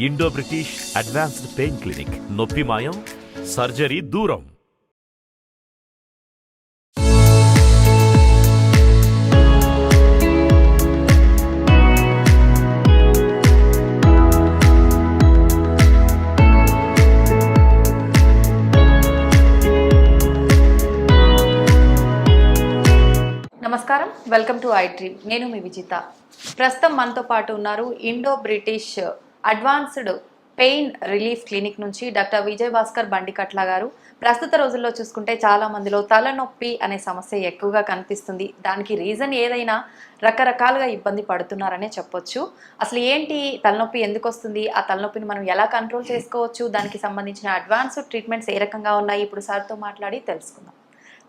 Indo British advanced pain clinic. నొప్పి మాయం, surgery దూరం. నమస్కారం, వెల్కమ్ టు ఐ డ్రీమ్. నేను మీ విజిత. ప్రస్తుతం మనతో పాటు ఉన్నారు Indo British advanced pain relief clinic నుంచి డాక్టర్ విజయ్ భాస్కర్ బండికట్ల గారు. ప్రస్తుత రోజుల్లో చూసుకుంటే చాలా మందిలో తలనొప్పి అనే సమస్య ఎక్కువగా కనిపిస్తుంది. దానికి రీజన్ ఏదైనా రకరకాలుగా ఇబ్బంది పడుతున్నారనే చెప్పొచ్చు. అసలు ఏంటి తలనొప్పి, ఎందుకు వస్తుంది, ఆ తలనొప్పిని మనం ఎలా కంట్రోల్ చేసుకోవచ్చు, దానికి సంబంధించిన అడ్వాన్స్డ్ ట్రీట్మెంట్స్ ఏ రకంగా ఉన్నాయి, ఇప్పుడు సార్తో మాట్లాడి తెలుసుకుందాం.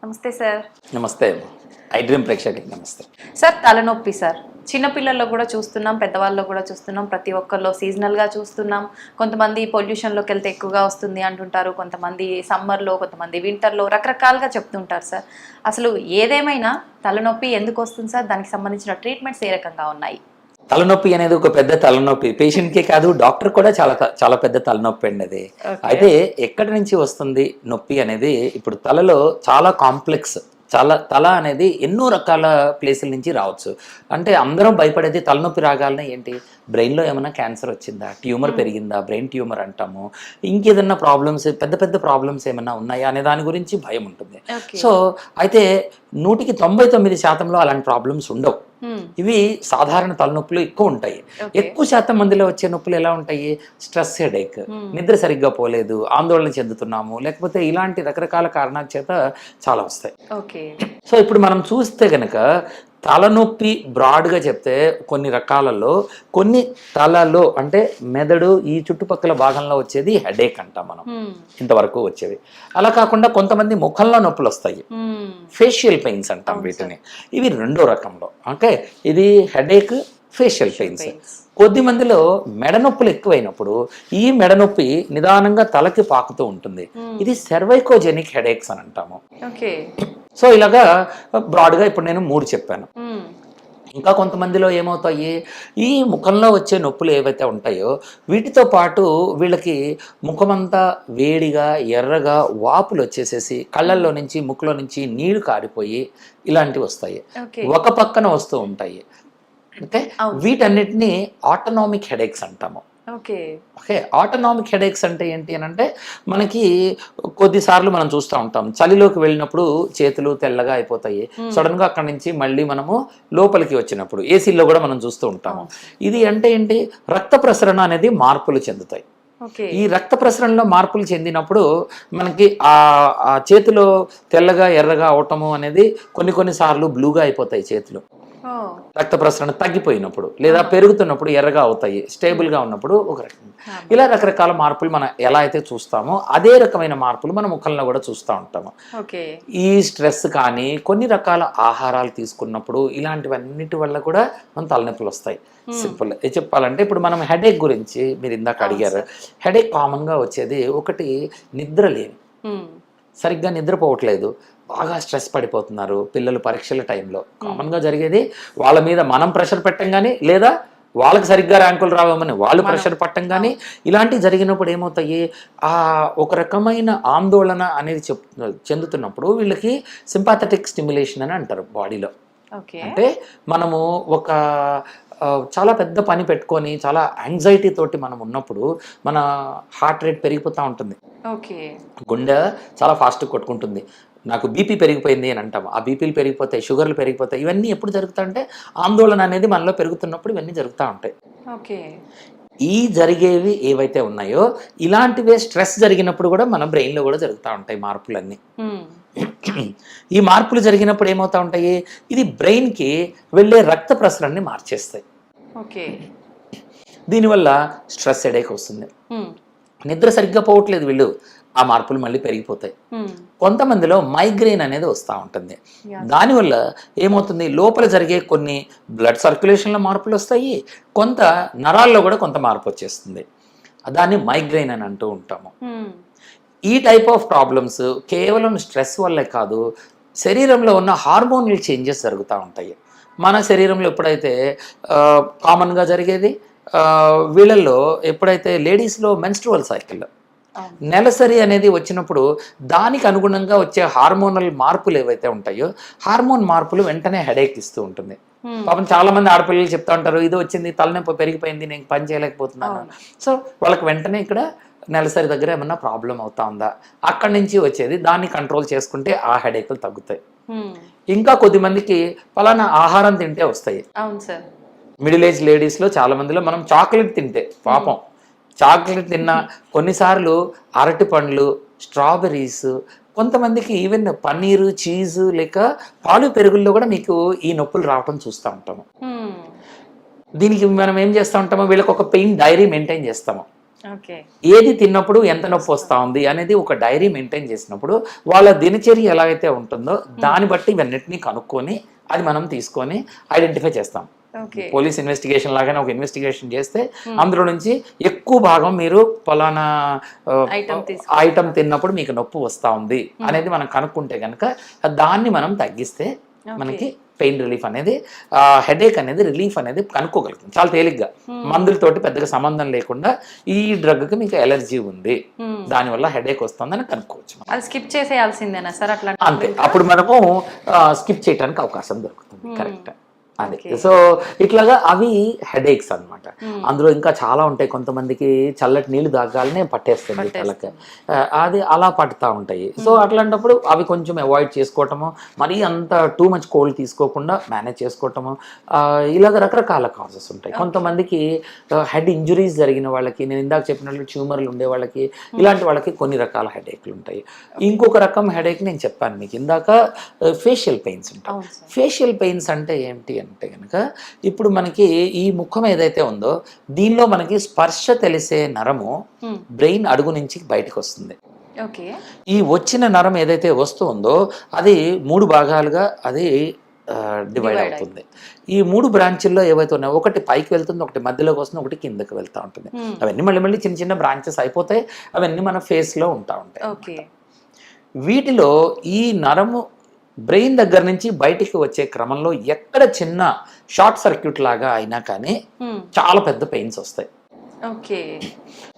నమస్తే సార్. నమస్తే ఐ డ్రీమ్ ప్రేక్షకులకి నమస్తే సార్. తలనొప్పి సార్ చిన్నపిల్లల్లో కూడా చూస్తున్నాం, పెద్దవాళ్ళలో కూడా చూస్తున్నాం, ప్రతి ఒక్కరిలో సీజనల్గా చూస్తున్నాం. కొంతమంది పొల్యూషన్లోకి వెళ్తే ఎక్కువగా వస్తుంది అంటుంటారు, కొంతమంది సమ్మర్లో, కొంతమంది వింటర్లో, రకరకాలుగా చెప్తుంటారు సార్. అసలు ఏదేమైనా తలనొప్పి ఎందుకు వస్తుంది సార్, దానికి సంబంధించిన ట్రీట్మెంట్స్ ఏ రకంగా ఉన్నాయి? తలనొప్పి అనేది ఒక పెద్ద తలనొప్పి, పేషెంట్కే కాదు డాక్టర్ కూడా చాలా పెద్ద తలనొప్పి అండి అది. అయితే ఎక్కడి నుంచి వస్తుంది నొప్పి అనేది, ఇప్పుడు తలలో చాలా కాంప్లెక్స్, తల అనేది ఎన్నో రకాల ప్లేసుల నుంచి రావచ్చు. అంటే అందరం భయపడేది తలనొప్పి రాగాలనే ఏంటి, బ్రెయిన్లో ఏమైనా క్యాన్సర్ వచ్చిందా, ట్యూమర్ పెరిగిందా, బ్రెయిన్ ట్యూమర్ అంటాము, ఇంకేదన్నా ప్రాబ్లమ్స్, పెద్ద ప్రాబ్లమ్స్ ఏమైనా ఉన్నాయా అనే దాని గురించి భయం ఉంటుంది. సో అయితే 99% అలాంటి ప్రాబ్లమ్స్ ఉండవు. ఇవి సాధారణ తలనొప్పులు ఎక్కువ ఉంటాయి. ఎక్కువ శాతం మందిలో వచ్చే నొప్పులు ఎలా ఉంటాయి, స్ట్రెస్ హెడేక్, నిద్ర సరిగ్గా పోలేదు, ఆందోళన చెందుతున్నాము, లేకపోతే ఇలాంటి రకరకాల కారణాల చేత చాలా వస్తాయి. సో ఇప్పుడు మనం చూస్తే గనక తలనొప్పి బ్రాడ్గా చెప్తే కొన్ని రకాలలో, కొన్ని తలలో అంటే మెదడు ఈ చుట్టుపక్కల భాగంలో వచ్చేది హెడేక్ అంటాం మనం, ఇంతవరకు వచ్చేవి. అలా కాకుండా కొంతమంది ముఖంలో నొప్పులు వస్తాయి, ఫేషియల్ పెయిన్స్ అంటాం వీటిని. ఇవి రెండో రకంలో. ఓకే, ఇది హెడేక్, ఫేషియల్ పెయిన్స్. కొద్ది మందిలో మెడనొప్పులు ఎక్కువైనప్పుడు ఈ మెడనొప్పి నిదానంగా తలకి పాకుతూ ఉంటుంది, ఇది సెర్వైకోజెనిక్ హెడేక్స్ అని అంటాము. సో ఇలాగా బ్రాడ్గా ఇప్పుడు నేను 3 చెప్పాను. ఇంకా కొంతమందిలో ఏమవుతాయి, ఈ ముఖంలో వచ్చే నొప్పులు ఏవైతే ఉంటాయో వీటితో పాటు వీళ్ళకి ముఖమంతా వేడిగా ఎర్రగా వాపులు వచ్చేసేసి కళ్ళల్లో నుంచి ముక్కులో నుంచి నీళ్లు కారిపోయి ఇలాంటివి వస్తాయి, ఒక పక్కన వస్తూ ఉంటాయి. ఓకే, వీటన్నిటిని ఆటోనామిక్ హెడేక్స్ అంటాము. ఓకే, ఆటోనామిక్ హెడేక్స్ అంటే ఏంటి అని అంటే, మనకి కొద్దిసార్లు మనం చూస్తూ ఉంటాం, చలిలోకి వెళ్ళినప్పుడు చేతులు తెల్లగా అయిపోతాయి, సడన్ గా అక్కడి నుంచి మళ్ళీ మనము లోపలికి వచ్చినప్పుడు ఏసీలో కూడా మనం చూస్తూ ఉంటాము. ఇది అంటే ఏంటి, రక్త ప్రసరణ అనేది మార్పులు చెందుతాయి. ఈ రక్త ప్రసరణలో మార్పులు చెందినప్పుడు మనకి ఆ చేతిలో తెల్లగా ఎర్రగా అవటము అనేది కొన్నిసార్లు బ్లూగా అయిపోతాయి చేతులు, రక్త ప్రసరణ తగ్గిపోయినప్పుడు, లేదా పెరుగుతున్నప్పుడు ఎర్రగా అవుతాయి, స్టేబుల్గా ఉన్నప్పుడు ఒక రకం. ఇలా రకరకాల మార్పులు మనం ఎలా అయితే చూస్తామో అదే రకమైన మార్పులు మన ముఖంలో కూడా చూస్తూ ఉంటాము. ఈ స్ట్రెస్ కానీ కొన్ని రకాల ఆహారాలు తీసుకున్నప్పుడు ఇలాంటివన్నిటి వల్ల కూడా మన తలనొప్పులు వస్తాయి. సింపుల్ చెప్పాలంటే, ఇప్పుడు మనం హెడేక్ గురించి మీరు ఇందాక అడిగారు. హెడేక్ కామన్గా వచ్చేది ఒకటి, నిద్ర లేని, సరిగ్గా నిద్రపోవట్లేదు, బాగా స్ట్రెస్ పడిపోతున్నారు పిల్లలు పరీక్షల టైంలో. కామన్గా జరిగేది వాళ్ళ మీద మనం ప్రెషర్ పెట్టం కానీ, లేదా వాళ్ళకి సరిగ్గా ర్యాంకులు రావమని వాళ్ళు ప్రెషర్ పట్టం కానీ, ఇలాంటివి జరిగినప్పుడు ఏమవుతాయి, ఒక రకమైన ఆందోళన అనేది చెందుతున్నప్పుడు వీళ్ళకి సింపాథెటిక్ స్టిమ్యులేషన్ అని అంటారు బాడీలో. అంటే మనము ఒక చాలా పెద్ద పని పెట్టుకొని చాలా యాంగ్జైటీ తోటి మనం ఉన్నప్పుడు మన హార్ట్ రేట్ పెరిగిపోతూ ఉంటుంది, గుండె చాలా ఫాస్ట్గా కొట్టుకుంటుంది, నాకు బీపీ పెరిగిపోయింది అని అంటాము, ఆ బీపీలు పెరిగిపోతాయి, షుగర్లు పెరిగిపోతాయి. ఇవన్నీ ఎప్పుడు జరుగుతాయంటే ఆందోళన అనేది మనలో పెరుగుతున్నప్పుడు ఇవన్నీ జరుగుతూ ఉంటాయి. ఈ జరిగేవి ఏవైతే ఉన్నాయో ఇలాంటివే స్ట్రెస్ జరిగినప్పుడు కూడా మన బ్రెయిన్లో కూడా జరుగుతూ ఉంటాయి మార్పులన్నీ. ఈ మార్పులు జరిగినప్పుడు ఏమవుతూ ఉంటాయి, ఇది బ్రెయిన్కి వెళ్ళే రక్త ప్రసరణని మార్చేస్తాయి. దీనివల్ల స్ట్రెస్ హెడేక్ వస్తుంది, నిద్ర సరిగ్గా పోవట్లేదు వీళ్ళు, ఆ మార్పులు మళ్ళీ పెరిగిపోతాయి. కొంతమందిలో మైగ్రెయిన్ అనేది వస్తూ ఉంటుంది. దానివల్ల ఏమవుతుంది, లోపల జరిగే కొన్ని బ్లడ్ సర్క్యులేషన్లో మార్పులు వస్తాయి, కొంత నరాల్లో కూడా కొంత మార్పు వచ్చేస్తుంది, దాన్ని మైగ్రెయిన్ అని అంటూ ఉంటాము. ఈ టైప్ ఆఫ్ ప్రాబ్లమ్స్ కేవలం స్ట్రెస్ వల్లే కాదు, శరీరంలో ఉన్న హార్మోనల్ చేంజెస్ జరుగుతూ ఉంటాయి. మన శరీరంలో ఎప్పుడైతే కామన్గా జరిగేది వీళ్ళల్లో ఎప్పుడైతే లేడీస్లో మెన్స్ట్రువల్ సైకిల్ నెలసరి అనేది వచ్చినప్పుడు దానికి అనుగుణంగా వచ్చే హార్మోనల్ మార్పులు ఏవైతే ఉంటాయో హార్మోన్ మార్పులు వెంటనే హెడేక్ ఇస్తూ ఉంటుంది. పాపం చాలా మంది ఆడపిల్లలు చెప్తా ఉంటారు, ఇది వచ్చింది, తలనొప్పి పెరిగిపోయింది, నేను పని చేయలేకపోతున్నాను. సో వాళ్ళకి వెంటనే ఇక్కడ నెలసరి దగ్గర ఏమన్నా ప్రాబ్లం అవుతా ఉందా, అక్కడి నుంచి వచ్చేది దాన్ని కంట్రోల్ చేసుకుంటే ఆ హెడేక్లు తగ్గుతాయి. ఇంకా కొద్దిమందికి పలానా ఆహారం తింటే వస్తాయి. మిడిల్ ఏజ్ లేడీస్లో చాలా మందిలో మనం చాక్లెట్ తింటే పాపం చాక్లెట్ తిన్నా, కొన్నిసార్లు అరటి పండ్లు, స్ట్రాబెర్రీస్, కొంతమందికి ఈవెన్ పన్నీరు, చీజు లేక పాలు పెరుగుల్లో కూడా మీకు ఈ నొప్పులు రావటం చూస్తూ ఉంటాము. దీనికి మనం ఏం చేస్తూ ఉంటామో వీళ్ళకి ఒక పెయిన్ డైరీ మెయింటైన్ చేస్తాము. ఏది తిన్నప్పుడు ఎంత నొప్పి వస్తూ ఉంది అనేది ఒక డైరీ మెయింటైన్ చేసినప్పుడు వాళ్ళ దినచర్య ఎలాగైతే ఉంటుందో దాన్ని బట్టి ఇవన్నిటిని కనుక్కొని అది మనం తీసుకొని ఐడెంటిఫై చేస్తాం. పోలీస్ ఇన్వెస్టిగేషన్ లాగానే ఒక ఇన్వెస్టిగేషన్ చేస్తే అందులో నుంచి ఎక్కువ భాగం మీరు పలానా ఐటమ్ తిన్నప్పుడు మీకు నొప్పి వస్తూ ఉంది అనేది మనం కనుక్కుంటే కనుక దాన్ని మనం తగ్గిస్తే మనకి పెయిన్ రిలీఫ్ అనేది, హెడేక్ అనేది, రిలీఫ్ అనేది కనుక్కోగలుగుతుంది చాలా తేలిగ్గా. మందులతోటి పెద్దగా సంబంధం లేకుండా ఈ డ్రగ్కి మీకు ఎలర్జీ ఉంది, దానివల్ల హెడేక్ వస్తుందని కనుక్కోవచ్చు. అది స్కిప్ చేసేయాల్సిందేనా సార్? అట్లా అంతే, అప్పుడు మనము స్కిప్ చేయడానికి అవకాశం దొరుకుతుంది. కరెక్ట్. అదే. సో ఇట్లాగా అవి హెడేక్స్ అన్నమాట. అందులో ఇంకా చాలా ఉంటాయి. కొంతమందికి చల్లటి నీళ్లు తాగాలనే పట్టేస్తుంది తలకి, అది అలా పట్టుతూ ఉంటాయి. సో అట్లాంటప్పుడు అవి కొంచెం అవాయిడ్ చేసుకోవటము, మరీ అంత టూ మచ్ కోల్డ్ తీసుకోకుండా మేనేజ్ చేసుకోవటము, ఇలాగ రకరకాల కాజెస్ ఉంటాయి. కొంతమందికి హెడ్ ఇంజురీస్ జరిగిన వాళ్ళకి, నేను ఇందాక చెప్పినట్లు ట్యూమర్లు ఉండే వాళ్ళకి, ఇలాంటి వాళ్ళకి కొన్ని రకాల హెడేక్లు ఉంటాయి. ఇంకొక రకం హెడేక్ నేను చెప్పాను మీకు ఇందాక, ఫేషియల్ పెయిన్స్ ఉంటాయి. ఫేషియల్ పెయిన్స్ అంటే ఏంటి అంటే కనుక, ఇప్పుడు మనకి ఈ ముఖం ఏదైతే ఉందో దీనిలో మనకి స్పర్శ తెలిసే నరము బ్రెయిన్ అడుగు నుంచి బయటకు వస్తుంది. ఈ వచ్చిన నరం ఏదైతే వస్తుందో అది 3 భాగాలుగా అది డివైడ్ అవుతుంది. ఈ 3 బ్రాంచుల్లో ఏవైతే ఉన్నాయో ఒకటి పైకి వెళ్తుంది, ఒకటి మధ్యలోకి వస్తుంది, ఒకటి కిందకి వెళ్తూ ఉంటుంది. అవన్నీ మళ్ళీ చిన్న చిన్న బ్రాంచెస్ అయిపోతాయి. అవన్నీ మన ఫేస్లో ఉంటా ఉంటాయి. వీటిలో ఈ నరము బ్రెయిన్ దగ్గర నుంచి బయటికి వచ్చే క్రమంలో ఎక్కడ చిన్న షార్ట్ సర్క్యూట్ లాగా అయినా కానీ చాలా పెద్ద పెయిన్స్ వస్తాయి.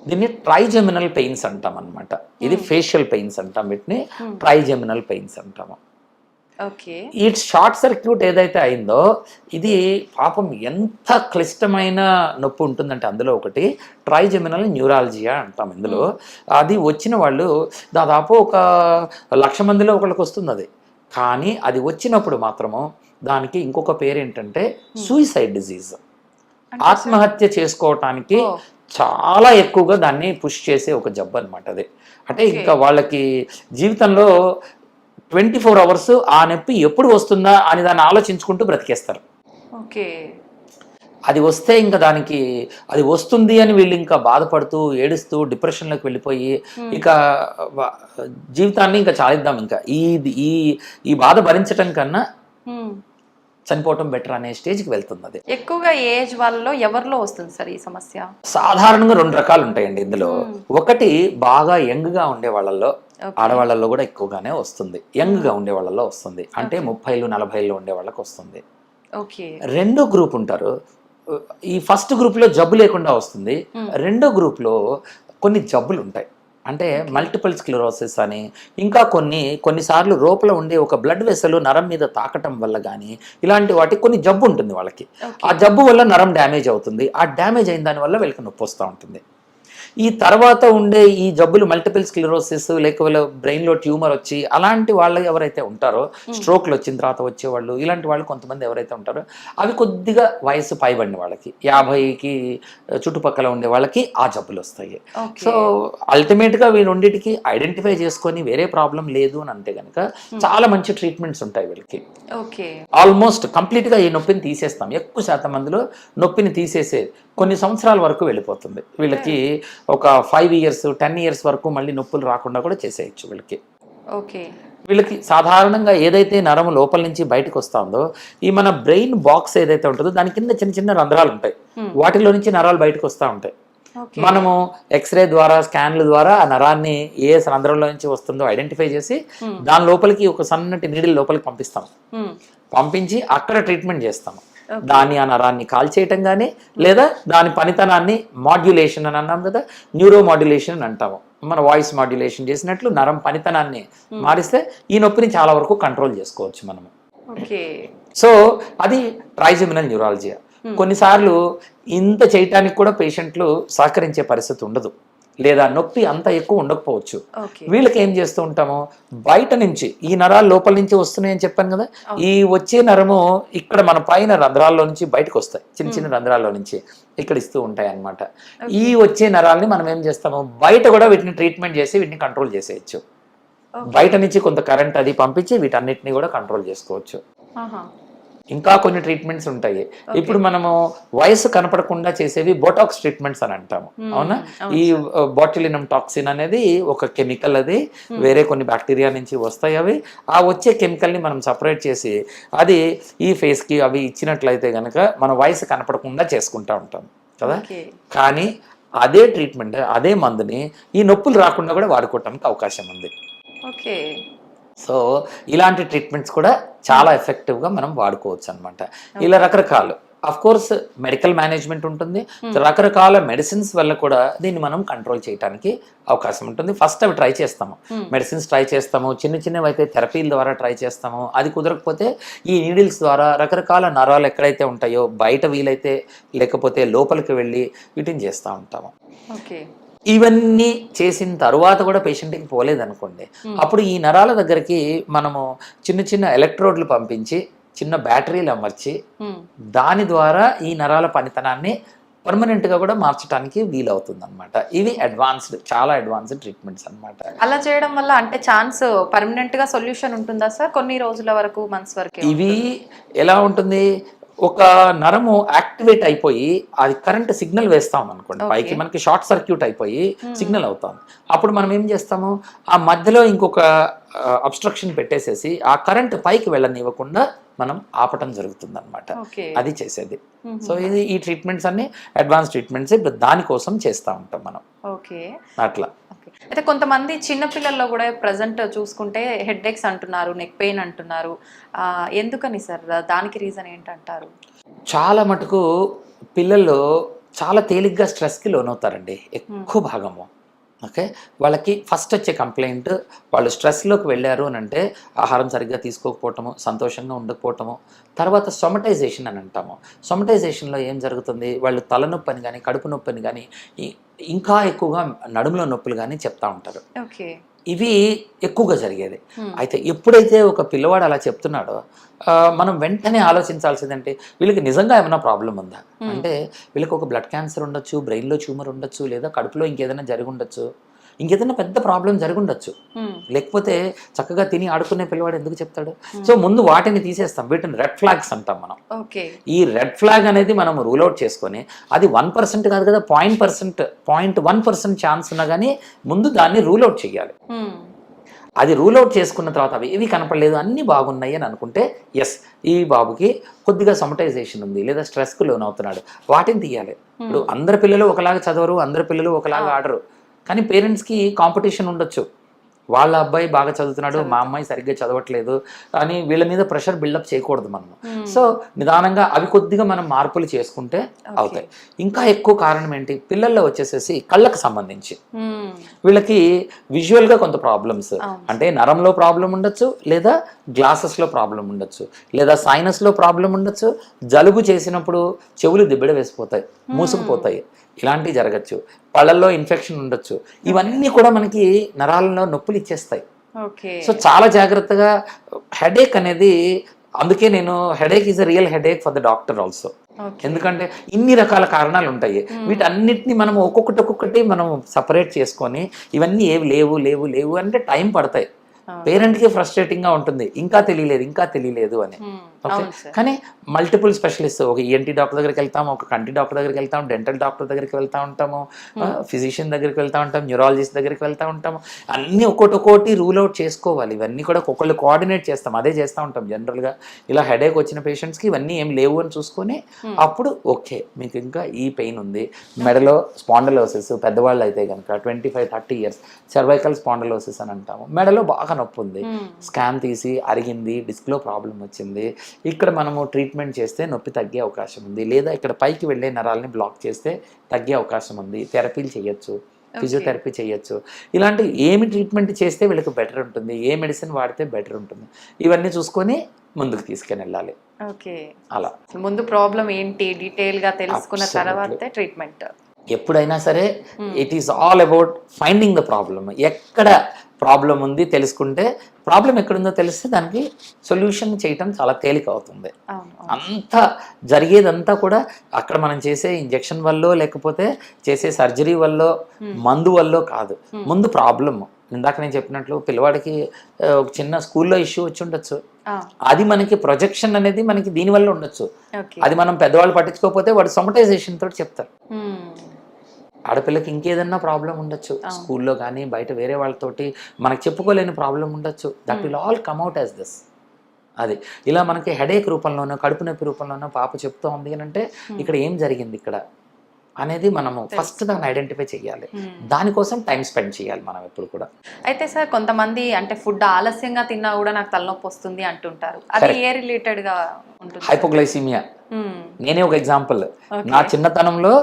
దీన్ని ట్రైజెమినల్ పెయిన్స్ అంటాం అనమాట. ఇది ఫేషియల్ పెయిన్స్ అంటాం, వీటిని ట్రైజెమినల్ పెయిన్స్ అంటాము. ఈ షార్ట్ సర్క్యూట్ ఏదైతే అయిందో ఇది పాపం ఎంత క్లిష్టమైన నొప్పి ఉంటుందంటే అందులో ఒకటి ట్రైజెమినల్ న్యూరాలజియా అంటాం. ఇందులో అది వచ్చిన వాళ్ళు దాదాపు ఒక 1,00,000 మందిలో ఒకళ్ళకి వస్తుంది. అది కానీ అది వచ్చినప్పుడు మాత్రము దానికి ఇంకొక పేరు ఏంటంటే సూయిసైడ్ డిజీజ్. ఆత్మహత్య చేసుకోవటానికి చాలా ఎక్కువగా దాన్ని పుష్ చేసే ఒక జబ్బు అనమాట అది. అంటే ఇంకా వాళ్ళకి జీవితంలో 24 hours ఆ నొప్పి ఎప్పుడు వస్తుందా అని దాన్ని ఆలోచించుకుంటూ బ్రతికేస్తారు. అది వస్తే ఇంకా దానికి అది వస్తుంది అని వీళ్ళు ఇంకా బాధపడుతూ ఏడుస్తూ డిప్రెషన్లోకి వెళ్ళిపోయి ఇక జీవితాన్ని ఇంకా చాలిద్దాం, ఇంకా ఈ బాధ భరించటం కన్నా చనిపోవటం బెటర్ అనే స్టేజ్కి వెళ్తుంది. అది ఎక్కువగా ఏజ్ వాళ్ళలో ఎవరిలో వస్తుంది సార్ ఈ సమస్య? సాధారణంగా 2 రకాలు ఉంటాయండి ఇందులో. ఒకటి బాగా యంగ్గా ఉండే వాళ్ళల్లో, ఆడవాళ్ళల్లో కూడా ఎక్కువగానే వస్తుంది. యంగ్గా ఉండే వాళ్ళలో వస్తుంది, అంటే 30s 40s ఉండే వాళ్ళకి వస్తుంది. రెండో గ్రూప్ ఉంటారు. ఈ ఫస్ట్ గ్రూప్లో జబ్బు లేకుండా వస్తుంది. రెండో గ్రూప్లో కొన్ని జబ్బులు ఉంటాయి, అంటే మల్టిపుల్ స్క్లెరోసిస్ అని, ఇంకా కొన్నిసార్లు లోపల ఉండే ఒక బ్లడ్ వెసల్ నరం మీద తాకటం వల్ల కానీ ఇలాంటి వాటికి కొన్ని జబ్బు ఉంటుంది వాళ్ళకి. ఆ జబ్బు వల్ల నరం డ్యామేజ్ అవుతుంది. ఆ డ్యామేజ్ అయిన దానివల్ల వీళ్ళకి నొప్పి వస్తూ ఉంటుంది. ఈ తర్వాత ఉండే ఈ జబ్బులు మల్టిపుల్ స్క్లెరోసిస్ లేక బ్రెయిన్లో ట్యూమర్ వచ్చి అలాంటి వాళ్ళు ఎవరైతే ఉంటారో, స్ట్రోక్లు వచ్చిన తర్వాత వచ్చేవాళ్ళు, ఇలాంటి వాళ్ళు కొంతమంది ఎవరైతే ఉంటారో అవి కొద్దిగా వయసు పైబడిన వాళ్ళకి, 50కి చుట్టుపక్కల ఉండే వాళ్ళకి ఆ జబ్బులు వస్తాయి. సో అల్టిమేట్గా వీ రెండింటికి ఐడెంటిఫై చేసుకొని వేరే ప్రాబ్లం లేదు అని అంటే కనుక చాలా మంచి ట్రీట్మెంట్స్ ఉంటాయి వీళ్ళకి. ఆల్మోస్ట్ కంప్లీట్గా ఈ నొప్పిని తీసేస్తాం. ఎక్కువ శాతం మందిలో నొప్పిని తీసేసే కొన్ని సంవత్సరాల వరకు వెళ్ళిపోతుంది వీళ్ళకి. ఒక 5 years 10 years వరకు మళ్ళీ నొప్పులు రాకుండా కూడా చేసేయచ్చు వీళ్ళకి. వీళ్ళకి సాధారణంగా ఏదైతే నరం లోపల నుంచి బయటకు వస్తుందో ఈ మన బ్రెయిన్ బాక్స్ ఏదైతే ఉంటుందో దాని కింద చిన్న చిన్న రంధ్రాలు ఉంటాయి. వాటిలో నుంచి నరాలు బయటకు వస్తూ ఉంటాయి. మనము ఎక్స్రే ద్వారా, స్కాన్ల ద్వారా ఆ నరాన్ని ఏ రంధ్రంలో నుంచి వస్తుందో ఐడెంటిఫై చేసి దాని లోపలికి ఒక సన్నటి నీడిల్ లోపలికి పంపిస్తాము. పంపించి అక్కడ ట్రీట్మెంట్ చేస్తాము. దాని ఆ నరాన్ని కాల్చేయటం కానీ లేదా దాని పనితనాన్ని మాడ్యులేషన్ అని అన్నాం కదా, న్యూరో మాడ్యులేషన్ అని అంటాము. మన వాయిస్ మాడ్యులేషన్ చేసినట్లు నరం పనితనాన్ని మారిస్తే ఈ నొప్పిని చాలా వరకు కంట్రోల్ చేసుకోవచ్చు మనము. సో అది ట్రైజెమినల్ న్యూరాలజియా. కొన్నిసార్లు ఇంత చేయటానికి కూడా పేషెంట్లు సహకరించే పరిస్థితి ఉండదు, లేదా నొప్పి అంత ఎక్కువ ఉండకపోవచ్చు. వీళ్ళకి ఏం చేస్తూ ఉంటాము, బయట నుంచి ఈ నరాలు లోపల నుంచి వస్తున్నాయని చెప్పాను కదా, ఈ వచ్చే నరము ఇక్కడ మన పైన రంధ్రాల్లో నుంచి బయటకు వస్తాయి, చిన్న చిన్న రంధ్రాల్లో నుంచి ఇక్కడ ఇస్తూ ఉంటాయి అన్నమాట. ఈ వచ్చే నరాలని మనం ఏం చేస్తాము, బయట కూడా వీటిని ట్రీట్మెంట్ చేసి వీటిని కంట్రోల్ చేసేయచ్చు. బయట నుంచి కొంత కరెంట్ అది పంపించి వీటన్నిటిని కూడా కంట్రోల్ చేసుకోవచ్చు. ఇంకా కొన్ని ట్రీట్మెంట్స్ ఉంటాయి. ఇప్పుడు మనము వయసు కనపడకుండా చేసేవి బోటాక్స్ ట్రీట్మెంట్స్ అని అంటాము, అవునా. ఈ బాట్యులినం టాక్సిన్ అనేది ఒక కెమికల్, అది వేరే కొన్ని బ్యాక్టీరియా నుంచి వస్తాయి. అవి ఆ వచ్చే కెమికల్ని మనం సపరేట్ చేసి అది ఈ ఫేస్కి అవి ఇచ్చినట్లయితే కనుక మన వయసు కనపడకుండా చేసుకుంటా ఉంటాం కదా. కానీ అదే ట్రీట్మెంట్, అదే మందుని ఈ నొప్పులు రాకుండా కూడా వాడుకోవటానికి అవకాశం ఉంది. సో ఇలాంటి ట్రీట్మెంట్స్ కూడా చాలా ఎఫెక్టివ్గా మనం వాడుకోవచ్చు అనమాట. ఇలా రకరకాలు, అఫ్ కోర్స్ మెడికల్ మేనేజ్మెంట్ ఉంటుంది, రకరకాల మెడిసిన్స్ వల్ల కూడా దీన్ని మనం కంట్రోల్ చేయడానికి అవకాశం ఉంటుంది. ఫస్ట్ అవి ట్రై చేస్తాము, మెడిసిన్స్ ట్రై చేస్తాము, చిన్న చిన్నవి అయితే థెరపీల ద్వారా ట్రై చేస్తాము. అది కుదరకపోతే ఈ నీడిల్స్ ద్వారా రకరకాల నరాలు ఎక్కడైతే ఉంటాయో బయట వీలైతే, లేకపోతే లోపలికి వెళ్ళి వీటిని చేస్తూ ఉంటాము. ఇవన్నీ చేసిన తర్వాత కూడా పేషెంట్కి పోలేదనుకోండి, అప్పుడు ఈ నరాల దగ్గరికి మనము చిన్న చిన్న ఎలక్ట్రోడ్లు పంపించి చిన్న బ్యాటరీలు అమర్చి దాని ద్వారా ఈ నరాల పనితనాన్ని పర్మనెంట్గా కూడా మార్చడానికి వీలవుతుంది అనమాట. ఇవి అడ్వాన్స్డ్, చాలా అడ్వాన్స్డ్ ట్రీట్మెంట్స్ అనమాట. అలా చేయడం వల్ల అంటే ఛాన్స్ పర్మనెంట్గా సొల్యూషన్ ఉంటుందా సార్? కొన్ని రోజుల వరకు, మంత్స్ వరకు? ఇవి ఎలా ఉంటుంది, ఒక నరము యాక్టివేట్ అయిపోయి అది కరెంట్ సిగ్నల్ వేస్తాం అనుకోండి పైకి, మనకి షార్ట్ సర్క్యూట్ అయిపోయి సిగ్నల్ అవుతాం. అప్పుడు మనం ఏం చేస్తాము, ఆ మధ్యలో ఇంకొక అబ్స్ట్రక్షన్ పెట్టేసేసి ఆ కరెంట్ పైకి వెళ్ళనివ్వకుండా మనం ఆపటం జరుగుతుంది అనమాట. అది చేసేది. సో ఇది ఈ ట్రీట్మెంట్స్ అన్ని అడ్వాన్స్ ట్రీట్మెంట్స్, ఇప్పుడు దానికోసం చేస్తూ ఉంటాం మనం. అట్లా అయితే కొంతమంది చిన్నపిల్లల్లో కూడా ప్రజెంట్ చూసుకుంటే హెడ్ ఏక్స్ అంటున్నారు, నెక్ పెయిన్ అంటున్నారు. ఎందుకని సార్? దానికి రీజన్ ఏంటంటారు? చాలా మటుకు పిల్లల్లో చాలా తేలిగ్గా స్ట్రెస్కి లోనవుతారండి ఎక్కువ భాగము. ఓకే, వాళ్ళకి ఫస్ట్ వచ్చే కంప్లైంట్, వాళ్ళు స్ట్రెస్లోకి వెళ్ళారు అని అంటే ఆహారం సరిగ్గా తీసుకోకపోవటము, సంతోషంగా ఉండకపోవటము. తర్వాత సొమటైజేషన్ అని అంటాము. సొమటైజేషన్లో ఏం జరుగుతుంది, వాళ్ళు తలనొప్పి అని కానీ కడుపు నొప్పి అని కానీ ఇంకా ఎక్కువగా నడుములో నొప్పులు కానీ చెప్తా ఉంటారు. ఇవి ఎక్కువగా జరిగేది. అయితే ఎప్పుడైతే ఒక పిల్లవాడు అలా చెప్తున్నాడో మనం వెంటనే ఆలోచించాల్సిందంటే వీళ్ళకి నిజంగా ఏమైనా ప్రాబ్లం ఉందా అంటే, వీళ్ళకి ఒక బ్లడ్ క్యాన్సర్ ఉండొచ్చు, బ్రెయిన్లో ట్యూమర్ ఉండొచ్చు, లేదా కడుపులో ఇంకేదైనా జరిగి ఉండొచ్చు, ఇంకేదైనా పెద్ద ప్రాబ్లం జరిగి ఉండొచ్చు. లేకపోతే చక్కగా తిని ఆడుకునే పిల్లవాడు ఎందుకు చెప్తాడు? సో ముందు వాటిని తీసేస్తాం, వీటిని రెడ్ ఫ్లాగ్స్ అంటాం మనం. ఈ రెడ్ ఫ్లాగ్ అనేది మనం రూల్ అవుట్ చేసుకొని, అది 1% కాదు కదా, 0.1% ఛాన్స్ ఉన్నా కానీ ముందు దాన్ని రూల్ అవుట్ చేయాలి. అది రూల్ అవుట్ చేసుకున్న తర్వాత అవి ఏవి కనపడలేదు, అన్నీ బాగున్నాయి అని అనుకుంటే ఎస్, ఈ బాబుకి కొద్దిగా సొమటైజేషన్ ఉంది, లేదా స్ట్రెస్కు లోన్ అవుతున్నాడు, వాటిని తీయాలి. ఇప్పుడు అందరి పిల్లలు ఒకలాగా చదవరు, అందరి పిల్లలు ఒకలాగా ఆడరు. కానీ పేరెంట్స్కి కాంపిటీషన్ ఉండొచ్చు, వాళ్ళ అబ్బాయి బాగా చదువుతున్నాడు, మా అమ్మాయి సరిగ్గా చదవట్లేదు అని వీళ్ళ మీద ప్రెషర్ బిల్డప్ చేయకూడదు మనము. సో నిదానంగా అవి కొద్దిగా మనం మార్పులు చేసుకుంటే అవుతాయి. ఇంకా ఎక్కువ కారణం ఏంటి, పిల్లల్లో వచ్చేసేసి కళ్ళకు సంబంధించి వీళ్ళకి విజువల్గా కొంత ప్రాబ్లమ్స్, అంటే నరంలో ప్రాబ్లం ఉండొచ్చు, లేదా గ్లాసెస్లో ప్రాబ్లం ఉండొచ్చు, లేదా సైనస్లో ప్రాబ్లం ఉండొచ్చు, జలుబు చేసినప్పుడు చెవులు దిబ్బెడ వేసిపోతాయి, మూసుకుపోతాయి, ఇలాంటివి జరగచ్చు, పళ్ళల్లో ఇన్ఫెక్షన్ ఉండొచ్చు. ఇవన్నీ కూడా మనకి నరాలలో నొప్పులు ఇచ్చేస్తాయి. సో చాలా జాగ్రత్తగా హెడేక్ అనేది, అందుకే నేను headache is a real headache for the doctor also. ఎందుకంటే ఇన్ని రకాల కారణాలు ఉంటాయి, వీటన్నిటిని మనం ఒక్కొక్కటి మనం సపరేట్ చేసుకొని ఇవన్నీ ఏవి లేవు లేవు లేవు అంటే టైం పడతాయి. పేరెంట్కి ఫ్రస్ట్రేటింగ్గా ఉంటుంది, ఇంకా తెలియలేదు అని. ఓకే, కానీ మల్టిపుల్ స్పెషలిస్ట్, ఒక ఈఎన్టీ డాక్టర్ దగ్గరికి వెళ్తాము, ఒక కంటి డాక్టర్ దగ్గరికి వెళ్తాం, డెంటల్ డాక్టర్ దగ్గరికి వెళ్తూ ఉంటాము, ఫిజిషియన్ దగ్గరికి వెళ్తూ ఉంటాం, న్యూరాలజిస్ట్ దగ్గరికి వెళ్తూ ఉంటాము. అన్నీ ఒక్కొక్కటి రూల్ అవుట్ చేసుకోవాలి. ఇవన్నీ కూడా ఒక్కొక్కళ్ళు కోఆర్డినేట్ చేస్తాం, అదే చేస్తూ ఉంటాం జనరల్గా. ఇలా హెడేక్ వచ్చిన పేషెంట్స్కి ఇవన్నీ ఏం లేవు అని చూసుకొని అప్పుడు ఓకే మీకు ఇంకా ఈ పెయిన్ ఉంది, మెడలో స్పాండలోసిస్, పెద్దవాళ్ళు అయితే కనుక 25-30 years సర్వైకల్ స్పాండలోసిస్ అని అంటాము, మెడలో బాగా నొప్పి ఉంది, స్కాన్ తీసి అరిగింది, డిస్క్లో ప్రాబ్లం వచ్చింది, ఇక్కడ మనము ట్రీట్మెంట్ చేస్తే నొప్పి తగ్గే అవకాశం ఉంది, లేదా ఇక్కడ పైకి వెళ్ళే నరాలని బ్లాక్ చేస్తే తగ్గే అవకాశం ఉంది, థెరపీలు చేయొచ్చు, ఫిజియోథెరపీ చేయొచ్చు. ఇలాంటి ఏమి ట్రీట్మెంట్ చేస్తే వీళ్ళకి బెటర్ ఉంటుంది, ఏ మెడిసిన్ వాడితే బెటర్ ఉంటుంది, ఇవన్నీ చూసుకొని ముందుకు తీసుకుని వెళ్ళాలి. ఓకే, అలా ముందు ప్రాబ్లం ఏంటి డీటెయిల్ గా తెలుసుకున్న తర్వాతే ట్రీట్మెంట్. ఎప్పుడైనా సరే it is all about finding the problem. ఎక్కడ ప్రాబ్లం ఉంది తెలుసుకుంటే, ప్రాబ్లం ఎక్కడుందో తెలిస్తే దానికి సొల్యూషన్ చేయటం చాలా తేలిక అవుతుంది. అంతా జరిగేదంతా కూడా అక్కడ మనం చేసే ఇంజెక్షన్ వల్ల, లేకపోతే చేసే సర్జరీ వల్ల, మందు వల్ల కాదు. ముందు ప్రాబ్లమ్, ఇందాక నేను చెప్పినట్లు పిల్లవాడికి ఒక చిన్న స్కూల్లో ఇష్యూ వచ్చి ఉండొచ్చు, అది మనకి ప్రొజెక్షన్ అనేది మనకి దీనివల్ల ఉండొచ్చు. అది మనం పెద్దవాళ్ళు పట్టించుకోకపోతే వాడు సొమటైజేషన్ తోటి చెప్తారు. ఆడపిల్లకి ఇంకేదన్నా ప్రాబ్లం ఉండొచ్చు, స్కూల్లో కానీ బయట వేరే వాళ్ళతోటి మనకు చెప్పుకోలేని ప్రాబ్లం ఉండొచ్చు. That will all come out as this. అది ఇలా మనకి హెడేక్ రూపంలోనో, కడుపు నొప్పి రూపంలోనో పాప చెప్తూ ఉంది అని అంటే ఇక్కడ ఏం జరిగింది ఇక్కడ అనేది మనము ఫస్ట్ దాన్ని ఐడెంటిఫై చేయాలి. దానికోసం టైం స్పెండ్ చేయాలి మనం ఎప్పుడు కూడా. అయితే సార్ కొంతమంది అంటే ఫుడ్ ఆలస్యంగా తిన్నా కూడా నాకు తలనొప్పి వస్తుంది అంటుంటారు, అది ఏ రిలేటెడ్ గా ఉంటుంది? హైపోగ్లైసీమియా. నేనే ఒక ఎగ్జాంపుల్. నా చిన్నతనంలో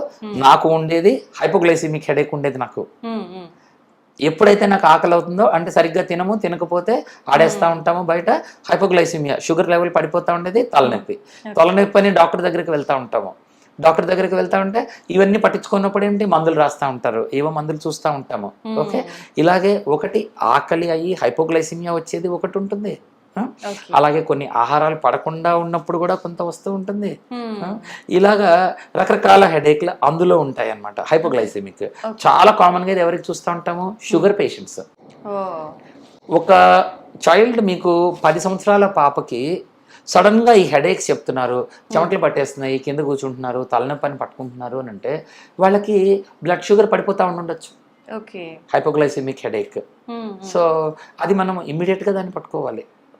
నాకు ఉండేది హైపోగ్లైసీమిక్ హెడేక్ ఉండేది. నాకు ఎప్పుడైతే నాకు ఆకలి అవుతుందో అంటే సరిగ్గా తినకపోతే ఆడేస్తూ ఉంటాము బయట, హైపోగ్లైసీమియా, షుగర్ లెవెల్ పడిపోతూ ఉండేది, తలనొప్పి అని డాక్టర్ దగ్గరికి వెళ్తూ ఉంటాము. డాక్టర్ దగ్గరికి వెళ్తా ఉంటే ఇవన్నీ పట్టించుకున్నప్పుడు ఏంటి మందులు రాస్తూ ఉంటారు, ఏవో మందులు చూస్తూ ఉంటాము. ఓకే, ఇలాగే ఒకటి ఆకలి అయ్యి హైపోగ్లైసిమియా వచ్చేది ఒకటి ఉంటుంది. అలాగే కొన్ని ఆహారాలు పడకుండా ఉన్నప్పుడు కూడా కొంత వస్తూ ఉంటుంది. ఇలాగా రకరకాల హెడేక్లు అందులో ఉంటాయి అన్నమాట. హైపోగ్లైసిమిక్ చాలా కామన్ గా ఎవరికి చూస్తూ ఉంటాము? Sugar patients. ఒక చైల్డ్, మీకు 10 సంవత్సరాల పాపకి సడన్ గా ఈ హెడేక్స్ చెప్తున్నారు, చెమటలు పట్టేస్తున్నాయి, కింద కూర్చుంటున్నారు, తలనొప్పి అని పట్టుకుంటున్నారు అని అంటే వాళ్ళకి బ్లడ్ షుగర్ పడిపోతా ఉండొచ్చు. Hypoglycaemic headache. సో అది మనం ఇమ్మీడియట్ గా దాన్ని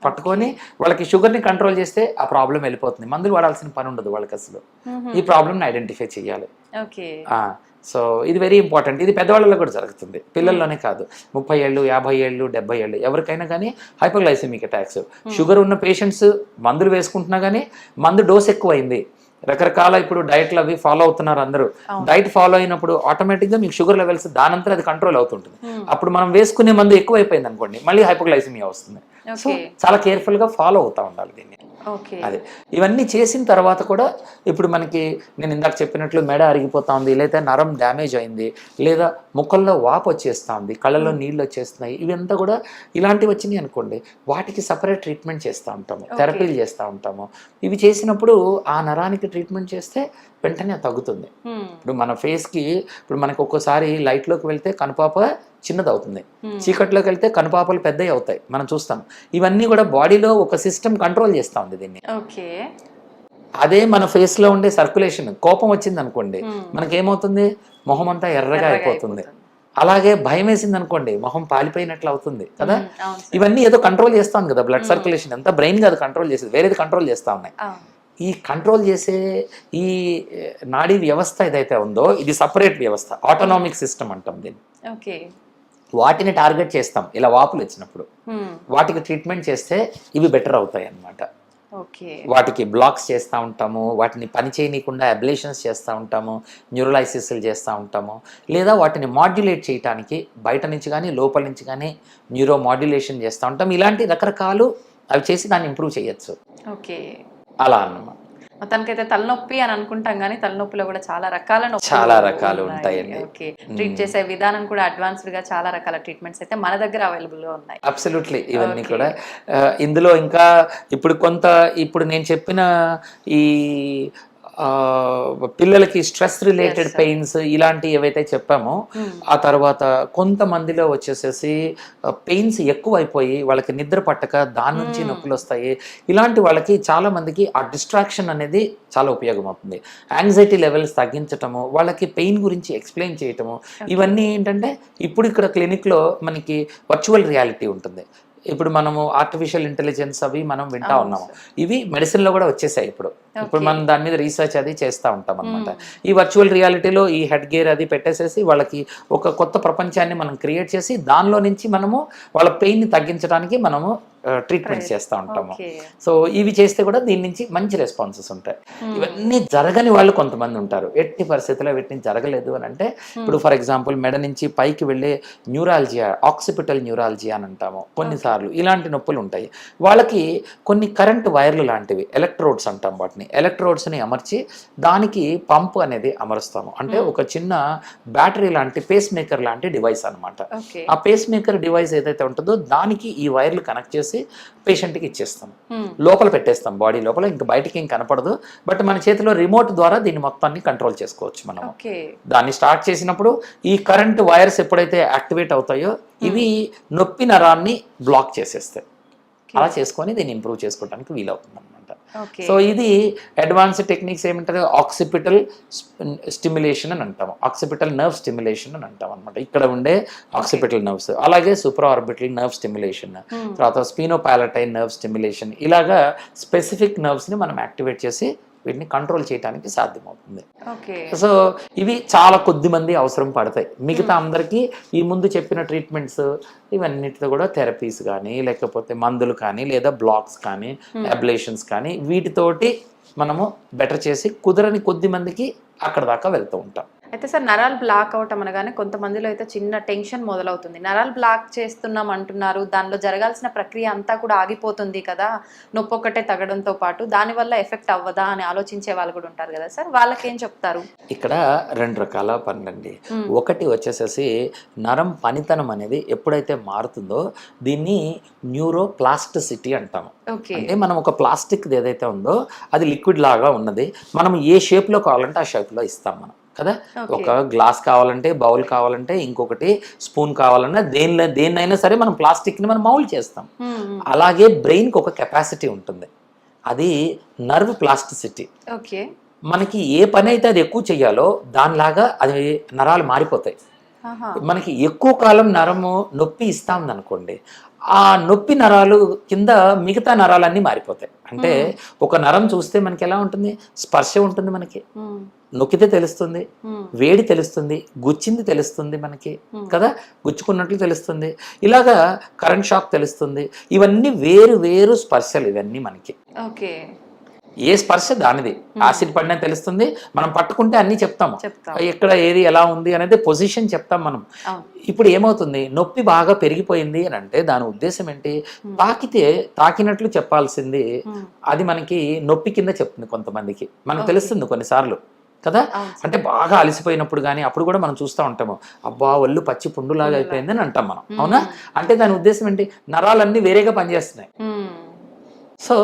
పట్టుకొని వాళ్ళకి షుగర్ ని కంట్రోల్ చేస్తే ఆ ప్రాబ్లం వెళ్ళిపోతుంది. మందులు వాడాల్సిన పని ఉండదు వాళ్ళకి అసలు. ఈ ప్రాబ్లమ్ ఐడెంటిఫై చేయాలి. సో ఇది వెరీ ఇంపార్టెంట్. ఇది పెద్దవాళ్ళలో కూడా జరుగుతుంది, పిల్లల్లోనే కాదు. 30 ఏళ్ళు, 50 ఏళ్ళు, 70 ఏళ్ళు ఎవరికైనా కానీ హైపోగ్లైసిమిక్ అటాక్స్. షుగర్ ఉన్న పేషెంట్స్ మందులు వేసుకుంటున్నా కానీ మందు డోస్ ఎక్కువైంది, రకరకాల ఇప్పుడు డైట్లు అవి ఫాలో అవుతున్నారు అందరూ. డైట్ ఫాలో అయినప్పుడు ఆటోమేటిక్గా మీకు షుగర్ లెవెల్స్ దానంతా అది కంట్రోల్ అవుతుంటుంది. అప్పుడు మనం వేసుకునే మందు ఎక్కువైపోయింది అనుకోండి, మళ్ళీ హైపోగ్లైసిమియా వస్తుంది. సో చాలా కేర్ఫుల్ గా ఫాలో అవుతా ఉండాలి దీన్ని. అదే ఇవన్నీ చేసిన తర్వాత కూడా ఇప్పుడు మనకి నేను ఇందాక చెప్పినట్లు మెడ అరిగిపోతా ఉంది, లేదా నరం డ్యామేజ్ అయింది, లేదా ముక్కల్లో వాపు వచ్చేస్తా ఉంది, కళ్ళలో నీళ్ళు వచ్చేస్తున్నాయి, ఇవంతా కూడా ఇలాంటివి వచ్చినాయి అనుకోండి, వాటికి సపరేట్ ట్రీట్మెంట్ చేస్తూ ఉంటాము, థెరపీలు చేస్తూ ఉంటాము. ఇవి చేసినప్పుడు ఆ నరానికి ట్రీట్మెంట్ చేస్తే వెంటనే తగ్గుతుంది. ఇప్పుడు మన ఫేస్కి ఇప్పుడు మనకు ఒక్కోసారి లైట్లోకి వెళ్తే కనుపాప చిన్నది అవుతుంది, చీకట్లోకి వెళ్తే కనుపాపలు పెద్దవి అవుతాయి, మనం చూస్తాం. ఇవన్నీ కూడా బాడీలో ఒక సిస్టమ్ కంట్రోల్ చేస్తా ఉంది దీన్ని. అదే మన ఫేస్ లో ఉండే సర్క్యులేషన్, కోపం వచ్చింది అనుకోండి మనకేమవుతుంది, మొహం అంతా ఎర్రగా అయిపోతుంది. అలాగే భయం వేసింది అనుకోండి మొహం పాలిపోయినట్లు అవుతుంది కదా. ఇవన్నీ ఏదో కంట్రోల్ చేస్తాం కదా, బ్లడ్ సర్క్యులేషన్ అంతా బ్రెయిన్ కాదు కంట్రోల్ చేసేది, వేరేది కంట్రోల్ చేస్తా ఉన్నాయి. ఈ కంట్రోల్ చేసే ఈ నాడీ వ్యవస్థ ఏదైతే ఉందో ఇది సపరేట్ వ్యవస్థ, ఆటోనామిక్ సిస్టమ్ అంటాం దీన్ని. వాటిని టార్గెట్ చేస్తాం ఇలా వాపులు వచ్చినప్పుడు, వాటికి ట్రీట్మెంట్ చేస్తే ఇవి బెటర్ అవుతాయి అన్నమాట. వాటికి బ్లాక్స్ చేస్తూ ఉంటాము, వాటిని పని చేయనీయకుండా అబ్లేషన్స్ చేస్తూ ఉంటాము, న్యూరోలైసిస్లు చేస్తూ ఉంటాము, లేదా వాటిని మాడ్యులేట్ చేయడానికి బయట నుంచి కానీ లోపల నుంచి కానీ న్యూరో మాడ్యులేషన్ చేస్తూ ఉంటాం. ఇలాంటి రకరకాలు అవి చేసి దాన్ని ఇంప్రూవ్ చేయొచ్చు. అలా అన్నమాట. తనకైతే తలనొప్పి అని అనుకుంటాం కానీ తలనొప్పిలో కూడా చాలా రకాలు ఉంటాయండి. ట్రీట్ చేసే విధానం కూడా అడ్వాన్స్డ్ గా చాలా రకాల ట్రీట్మెంట్స్ అయితే మన దగ్గర అవైలబుల్ గా ఉన్నాయి. అబ్సల్యూట్లీ. ఇవన్నీ కూడా ఇందులో ఇంకా ఇప్పుడు నేను చెప్పిన ఈ పిల్లలకి స్ట్రెస్ రిలేటెడ్ పెయిన్స్ ఇలాంటి ఏవైతే చెప్పామో, ఆ తర్వాత కొంతమందిలో వచ్చేసేసి పెయిన్స్ ఎక్కువైపోయి వాళ్ళకి నిద్ర పట్టక దాని నుంచి నొప్పులు వస్తాయి. ఇలాంటి వాళ్ళకి చాలా మందికి ఆ డిస్ట్రాక్షన్ అనేది చాలా ఉపయోగం అవుతుంది. యాంగ్జైటీ లెవెల్స్ తగ్గించటము, వాళ్ళకి పెయిన్ గురించి ఎక్స్ప్లెయిన్ చేయటము, ఇవన్నీ ఏంటంటే ఇప్పుడు ఇక్కడ క్లినిక్లో మనకి వర్చువల్ రియాలిటీ ఉంటుంది. ఇప్పుడు మనము ఆర్టిఫిషియల్ ఇంటెలిజెన్స్ అవి మనం వింటా ఉన్నాము, ఇవి మెడిసిన్ లో కూడా వచ్చేసాయి. ఇప్పుడు మనం దాని మీద రీసెర్చ్ అది చేస్తూ ఉంటాం అనమాట. ఈ వర్చువల్ రియాలిటీలో ఈ హెడ్ గేర్ అది పెట్టేసేసి వాళ్ళకి ఒక కొత్త ప్రపంచాన్ని మనం క్రియేట్ చేసి దానిలో నుంచి మనము వాళ్ళ పెయిన్ ని తగ్గించడానికి మనము ట్రీట్మెంట్స్ చేస్తూ ఉంటాము. ఓకే. సో ఇవి చేస్తే కూడా దీని నుంచి మంచి రెస్పాన్సెస్ ఉంటాయి. ఇవన్నీ జరగని వాళ్ళు కొంతమంది ఉంటారు. ఎట్టి పరిస్థితుల్లో వీటిని జరగలేదు అని అంటే ఇప్పుడు ఫర్ ఎగ్జాంపుల్ మెడ నుంచి పైకి వెళ్ళే న్యూరాలజియా, ఆక్సిపిటల్ న్యూరాలజియా అని అంటాము. కొన్నిసార్లు ఇలాంటి నొప్పులు ఉంటాయి. వాళ్ళకి కొన్ని కరెంట్ వైర్లు లాంటివి ఎలక్ట్రోడ్స్ అంటాం, వాటిని ఎలక్ట్రోడ్స్ని అమర్చి దానికి పంప్ అనేది అమరుస్తాము. అంటే ఒక చిన్న బ్యాటరీ లాంటి పేస్ మేకర్ లాంటి డివైస్ అనమాట. ఆ పేస్ మేకర్ డివైస్ ఏదైతే ఉంటుందో దానికి ఈ వైర్లు కనెక్ట్ చేసి పేషెంట్కి ఇచ్చేస్తాం, లోపల పెట్టేస్తాం, బాడీ లోపల, ఇంకా బయటికి ఏం కనపడదు. బట్ మన చేతిలో రిమోట్ ద్వారా దీన్ని మొత్తాన్ని కంట్రోల్ చేసుకోవచ్చు మనం. దాన్ని స్టార్ట్ చేసినప్పుడు ఈ కరెంట్ వైర్స్ ఎప్పుడైతే యాక్టివేట్ అవుతాయో ఇవి నొప్పి నరాన్ని బ్లాక్ చేసేస్తాయి. అలా చేసుకొని దీన్ని ఇంప్రూవ్ చేసుకోవడానికి వీలవుతుంది అనమాట. సో ఇది అడ్వాన్స్డ్ టెక్నిక్స్ ఏమంటారు, ఆక్సిపిటల్ స్టిమ్యులేషన్ అని అంటాము, ఆక్సిపిటల్ నర్వ్ స్టిమ్యులేషన్ అని అంటాం అనమాట. ఇక్కడ ఉండే ఆక్సిపిటల్ నర్వ్స్, అలాగే సూపర్ ఆర్బిటల్ నర్వ్ స్టిమ్యులేషన్, తర్వాత స్పీనోపాలటైన్ నర్వ్ స్టిమ్యులేషన్, ఇలాగా స్పెసిఫిక్ నర్వ్స్ని మనం యాక్టివేట్ చేసి వీటిని కంట్రోల్ చేయడానికి సాధ్యమవుతుంది. సో ఇవి చాలా కొద్ది మంది అవసరం పడతాయి. మిగతా అందరికీ ఈ ముందు చెప్పిన ట్రీట్మెంట్స్ ఇవన్నిటితో కూడా థెరపీస్ కానీ లేకపోతే మందులు కానీ లేదా బ్లాక్స్ కానీ అబ్లేషన్స్ కానీ వీటితోటి మనము బెటర్ చేసి కుదరని కొద్ది మందికి అక్కడ దాకా వెళ్తూ ఉంటాం. అయితే సార్ నరాలు బ్లాక్ అవటం అనగానే కొంతమందిలో అయితే చిన్న టెన్షన్ మొదలవుతుంది. నరాలు బ్లాక్ చేస్తున్నాం అంటున్నారు, దానిలో జరగాల్సిన ప్రక్రియ అంతా కూడా ఆగిపోతుంది కదా, నొప్పి ఒక్కటే తగ్గడంతో పాటు దానివల్ల ఎఫెక్ట్ అవ్వదా అని ఆలోచించే వాళ్ళు కూడా ఉంటారు కదా సార్, వాళ్ళకి ఏం చెప్తారు? ఇక్కడ రెండు రకాల పనులండి. ఒకటి వచ్చేసేసి నరం పనితనం అనేది ఎప్పుడైతే మారుతుందో దీన్ని న్యూరోప్లాస్టిసిటీ అంటాము. అంటే మనం ఒక ప్లాస్టిక్ ఏదైతే ఉందో అది లిక్విడ్ లాగా ఉన్నది, మనం ఏ షేప్లో కావాలంటే ఆ షేప్లో ఇస్తాం మనం కదా. ఒక గ్లాస్ కావాలంటే, బౌల్ కావాలంటే, ఇంకొకటి స్పూన్ కావాలన్నా దేన్నైనా సరే మనం ప్లాస్టిక్ని మనం మౌల్డ్ చేస్తాం. అలాగే బ్రెయిన్కి ఒక కెపాసిటీ ఉంటుంది, అది నర్వ్ ప్లాస్టిసిటీ. మనకి ఏ పని అయితే అది ఎక్కువ చెయ్యాలో దానిలాగా అది నరాలు మారిపోతాయి. మనకి ఎక్కువ కాలం నరము నొప్పి ఇస్తాం అనుకోండి, ఆ నొప్పి నరాలు కింద మిగతా నరాలన్నీ మారిపోతాయి. అంటే ఒక నరం చూస్తే మనకి ఎలా ఉంటుంది, స్పర్శ ఉంటుంది, మనకి నొక్కితే తెలుస్తుంది, వేడి తెలుస్తుంది, గుచ్చింది తెలుస్తుంది మనకి కదా, గుచ్చుకున్నట్లు తెలుస్తుంది, ఇలాగా కరెంట్ షాక్ తెలుస్తుంది. ఇవన్నీ వేరు వేరు స్పర్శలు ఇవన్నీ మనకి. ఏ స్పర్శ దానిది, యాసిడ్ పడినా తెలుస్తుంది, మనం పట్టుకుంటే అన్ని చెప్తాము, ఎక్కడ ఏది ఎలా ఉంది అనేది పొజిషన్ చెప్తాం మనం. ఇప్పుడు ఏమవుతుంది, నొప్పి బాగా పెరిగిపోయింది అని అంటే దాని ఉద్దేశం ఏంటి, తాకినట్లు చెప్పాల్సింది అది మనకి నొప్పి కింద చెప్తుంది కొంతమందికి, మనకు తెలుస్తుంది కొన్నిసార్లు కదా. అంటే బాగా అలసిపోయినప్పుడు కానీ అప్పుడు కూడా మనం చూస్తూ ఉంటాము, అబ్బా ఒళ్ళు పచ్చి పుండులాగా అయిపోయింది అని అంటాం మనం, అవునా. అంటే దాని ఉద్దేశం ఏంటి, నరాలన్నీ వేరేగా పనిచేస్తున్నాయి. సో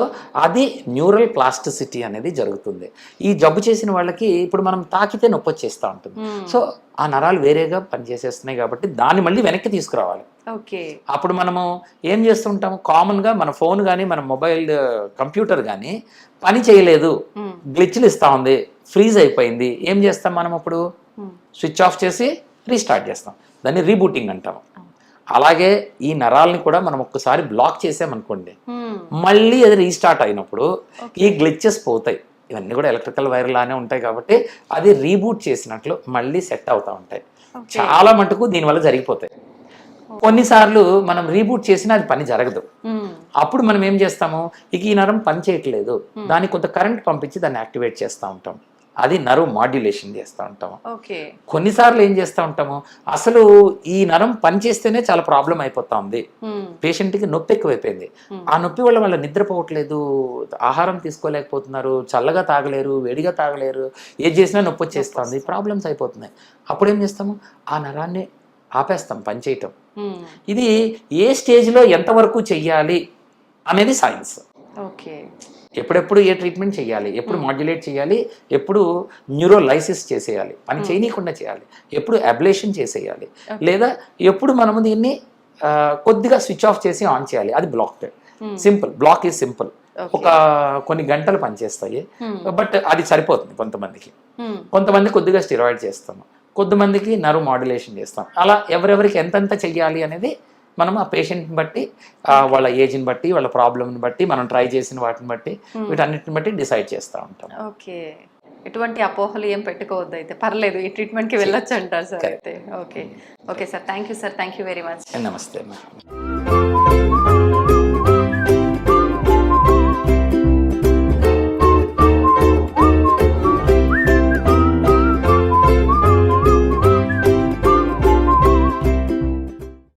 అది న్యూరల్ ప్లాస్టిసిటీ అనేది జరుగుతుంది. ఈ జబ్బు చేసిన వాళ్ళకి ఇప్పుడు మనం తాకితే నొప్పి వచ్చేస్తూ ఉంటుంది. సో ఆ నరాలు వేరేగా పనిచేసేస్తున్నాయి కాబట్టి దాన్ని మళ్ళీ వెనక్కి తీసుకురావాలి. అప్పుడు మనము ఏం చేస్తుంటాము, కామన్గా మన ఫోన్ కానీ మన మొబైల్ కంప్యూటర్ కానీ పని చేయలేదు, గ్లిచ్లు ఇస్తూ ఉంది, ఫ్రీజ్ అయిపోయింది, ఏం చేస్తాం మనం అప్పుడు, స్విచ్ ఆఫ్ చేసి రీస్టార్ట్ చేస్తాం, దాన్ని రీబూటింగ్ అంటాము. అలాగే ఈ నరాలని కూడా మనం ఒక్కసారి బ్లాక్ చేసామనుకోండి, మళ్ళీ అది రీస్టార్ట్ అయినప్పుడు ఈ గ్లిచెస్ పోతాయి. ఇవన్నీ కూడా ఎలక్ట్రికల్ వైర్ లానే ఉంటాయి కాబట్టి అది రీబూట్ చేసినట్లు మళ్ళీ సెట్ అవుతూ ఉంటాయి. చాలా మటుకు దీనివల్ల జరిగిపోతాయి. కొన్నిసార్లు మనం రీబూట్ చేసినా అది పని జరగదు. అప్పుడు మనం ఏం చేస్తాము, ఇక ఈ నరం పని చేయట్లేదు, దానికి కొంత కరెంట్ పంపించి దాన్ని యాక్టివేట్ చేస్తూ ఉంటాం, అది నర్వ్ మాడ్యులేషన్ చేస్తూ ఉంటాము. కొన్నిసార్లు ఏం చేస్తూ ఉంటాము, అసలు ఈ నరం పనిచేస్తేనే చాలా ప్రాబ్లం అయిపోతా ఉంది, పేషెంట్కి నొప్పి ఎక్కువైపోయింది, ఆ నొప్పి వల్ల వాళ్ళ నిద్రపోవట్లేదు, ఆహారం తీసుకోలేకపోతున్నారు, చల్లగా తాగలేరు, వేడిగా తాగలేరు, ఏది చేసినా నొప్పి వచ్చేస్తుంది, ప్రాబ్లమ్స్ అయిపోతున్నాయి. అప్పుడు ఏం చేస్తాము, ఆ నరాన్ని ఆపేస్తాం పనిచేయటం. ఇది ఏ స్టేజ్లో ఎంతవరకు చెయ్యాలి అనేది సైన్స్. ఎప్పుడెప్పుడు ఏ ట్రీట్మెంట్ చేయాలి, ఎప్పుడు మాడ్యులేట్ చేయాలి, ఎప్పుడు న్యూరోలైసిస్ చేసేయాలి, పని చేయనీయకుండా చేయాలి, ఎప్పుడు అబ్లేషన్ చేసేయాలి, లేదా ఎప్పుడు మనము దీన్ని కొద్దిగా స్విచ్ ఆఫ్ చేసి ఆన్ చేయాలి, అది blocked. Simple, block is simple, ఒక కొన్ని గంటలు పనిచేస్తాయి, బట్ అది సరిపోతుంది కొంతమందికి. కొంతమంది కొద్దిగా స్టెరాయిడ్ చేస్తాము, కొంతమందికి నర్వ్ మాడ్యులేషన్ చేస్తాం. అలా ఎవరెవరికి ఎంతెంత చెయ్యాలి అనేది మనం ఆ పేషెంట్ని బట్టి, వాళ్ళ ఏజ్ని బట్టి, వాళ్ళ ప్రాబ్లమ్ని బట్టి, మనం ట్రై చేసిన వాటిని బట్టి, వీటన్నిటిని బట్టి డిసైడ్ చేస్తూ ఉంటాం. ఓకే, ఎటువంటి అపోహలు ఏం పెట్టుకోవద్దు, అయితే పర్లేదు, ఈ ట్రీట్మెంట్కి వెళ్ళొచ్చు అంటారు సార్ అయితే. Okay sir, thank you sir, thank you very much. నమస్తే అమ్మా.